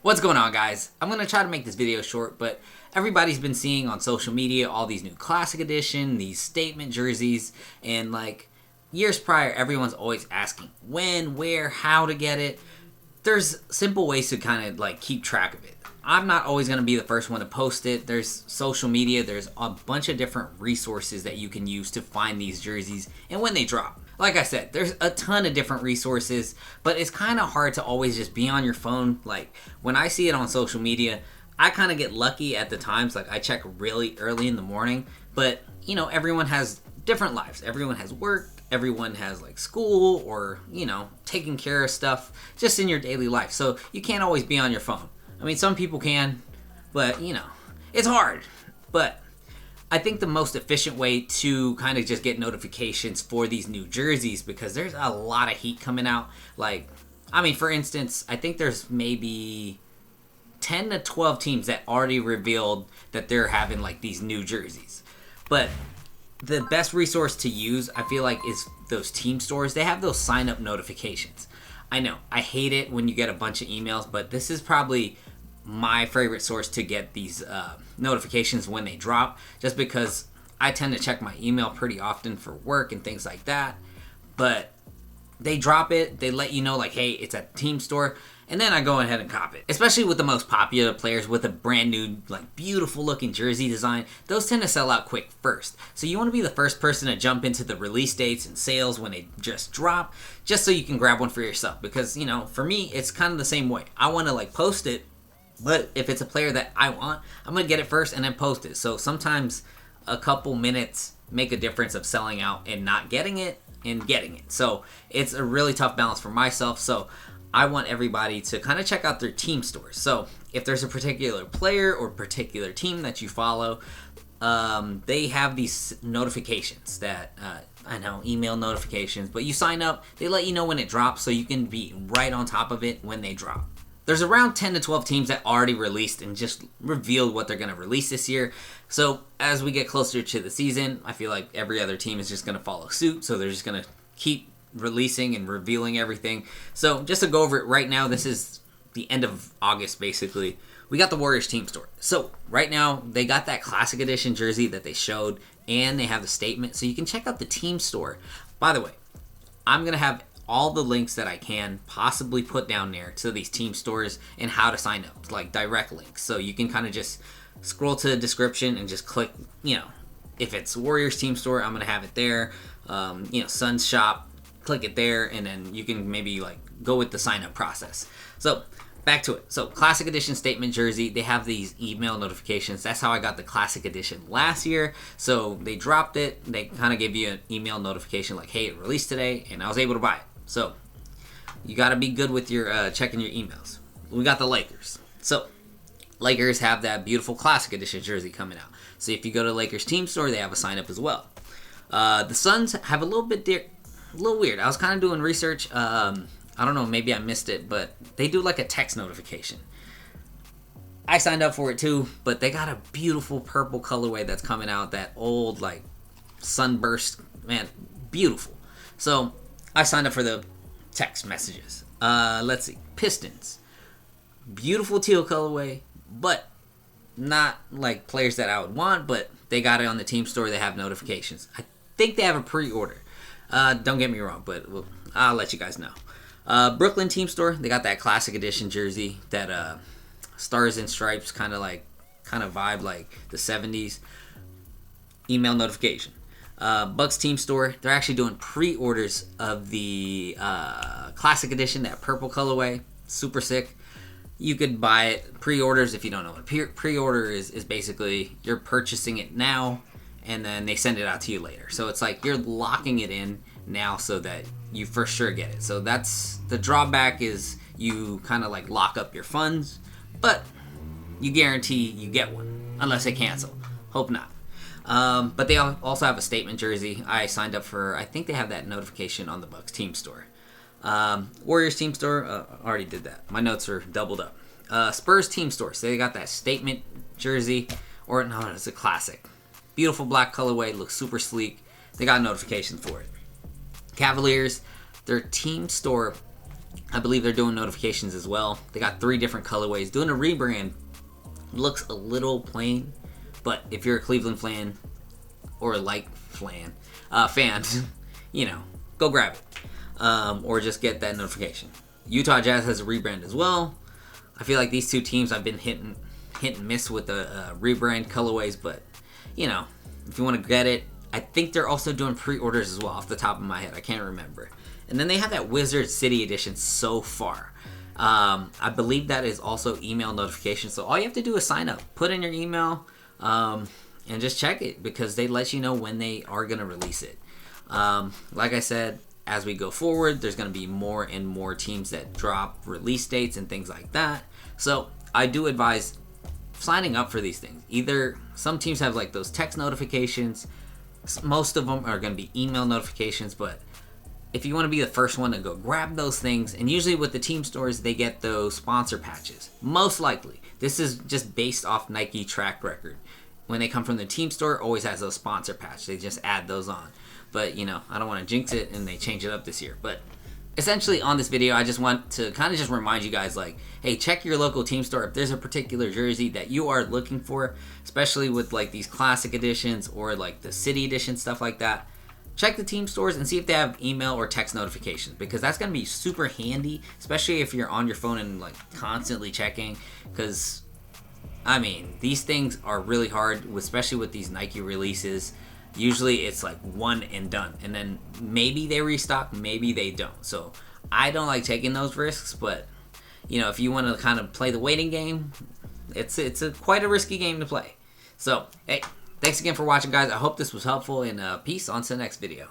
What's going on, guys? I'm going to try to make this video short, but everybody's been seeing on social media all these new Classic Edition, these statement jerseys, and like years prior, everyone's always asking when, where, how to get it. There's simple ways to kind of like keep track of it. I'm not always going to be the first one to post it. There's social media, there's a bunch of different resources that you can use to find these jerseys and when they drop. Like I said, there's a ton of different resources, but it's kind of hard to always just be on your phone. Like when I see it on social media, I kind of get lucky at the times. Like I check really early in the morning, but you know, everyone has different lives. Everyone has work, everyone has like school or, you know, taking care of stuff just in your daily life. So you can't always be on your phone. I mean, some people can, but you know, it's hard. But I think the most efficient way to kind of just get notifications for these new jerseys, because there's a lot of heat coming out. Like, I mean, for instance, I think there's maybe 10 to 12 teams that already revealed that they're having like these new jerseys. But the best resource to use, I feel like, is those team stores. They have those sign up notifications. I know, I hate it when you get a bunch of emails, but this is probably my favorite source to get these notifications when they drop, just because I tend to check my email pretty often for work and things like that. But they drop it, they let you know like, hey, it's at the team store, and then I go ahead and cop it. Especially with the most popular players with a brand new, like, beautiful looking jersey design, those tend to sell out quick first. So you want to be the first person to jump into the release dates and sales when they just drop, just so you can grab one for yourself. Because, you know, for me, it's kind of the same way. I want to like post it, but if it's a player that I want, I'm going to get it first and then post it. So sometimes a couple minutes make a difference of selling out and not getting it and getting it. So it's a really tough balance for myself. So I want everybody to kind of check out their team stores. So if there's a particular player or particular team that you follow, they have these notifications that, I know, email notifications, but you sign up, they let you know when it drops so you can be right on top of it when they drop. There's around 10 to 12 teams that already released and just revealed what they're going to release this year. So as we get closer to the season, I feel like every other team is just going to follow suit. So they're just going to keep releasing and revealing everything. So just to go over it right now, this is the end of August basically. We got the Warriors team store. So right now they got that Classic Edition jersey that they showed, and they have the statement. So you can check out the team store. By the way, I'm going to have all the links that I can possibly put down there to these team stores and how to sign up, like direct links. So you can kind of just scroll to the description and just click, you know, if it's Warriors team store, I'm going to have it there. You know, Suns shop, click it there, and then you can maybe like go with the sign up process. So back to it. So Classic Edition statement jersey, they have these email notifications. That's how I got the Classic Edition last year. So they dropped it. They kind of gave you an email notification like, hey, it released today, and I was able to buy it. So you got to be good with your checking your emails. We got the Lakers. So Lakers have that beautiful Classic Edition jersey coming out. So if you go to Lakers team store, they have a sign up as well. The Suns have a little weird. I was kind of doing research. I don't know, maybe I missed it, but they do like a text notification. I signed up for it too, but they got a beautiful purple colorway that's coming out. That old like sunburst, man, beautiful. So I signed up for the text messages. Let's see. Pistons. Beautiful teal colorway, but not like players that I would want, but they got it on the team store. They have notifications. I think they have a pre-order. Don't get me wrong, but I'll let you guys know. Brooklyn team store, they got that Classic Edition jersey, that stars and stripes kind of vibe like the 70s. Email notification. Bucks team store, they're actually doing pre-orders of the Classic Edition, that purple colorway. Super sick. You could buy it pre-orders. If you don't know what pre-order is basically you're purchasing it now and then they send it out to you later. So it's like you're locking it in now so that you for sure get it. So that's the drawback, is you kind of like lock up your funds, but you guarantee you get one unless they cancel. Hope not. But they also have a statement jersey. I signed up for, I think they have that notification on the Bucks team store. Warriors team store, already did that. My notes are doubled up. Spurs team store, so they got that statement jersey, or no, it's a classic. Beautiful black colorway, looks super sleek. They got notifications for it. Cavaliers, their team store I believe they're doing notifications as well. They got 3 different colorways. Doing a rebrand looks a little plain, but if you're a Cleveland fan or fan, you know, go grab it, or just get that notification. Utah Jazz has a rebrand as well. I feel like these 2 teams I've been hit and miss with the rebrand colorways, but you know, if you want to get it, I think they're also doing pre-orders as well, off the top of my head. I can't remember. And then they have that Wizard City edition so far. I believe that is also email notification. So all you have to do is sign up, put in your email, and just check it, because they let you know when they are going to release it. Like I said, as we go forward, there's going to be more and more teams that drop release dates and things like that. So I do advise signing up for these things. Either some teams have like those text notifications, most of them are going to be email notifications, but if you want to be the first one to go grab those things, and usually with the team stores, they get those sponsor patches. Most likely. This is just based off Nike track record. When they come from the team store, always has those sponsor patch. They just add those on. But, you know, I don't want to jinx it, and they change it up this year. But essentially on this video, I just want to kind of just remind you guys, like, hey, check your local team store if there's a particular jersey that you are looking for, especially with like these classic editions or like the city edition, stuff like that. Check the team stores and see if they have email or text notifications, because that's going to be super handy, especially if you're on your phone and like constantly checking, because I mean, these things are really hard, especially with these Nike releases. Usually it's like one and done, and then maybe they restock, maybe they don't. So I don't like taking those risks, but you know, if you want to kind of play the waiting game, it's quite a risky game to play. So hey, thanks again for watching, guys. I hope this was helpful, and peace on to the next video.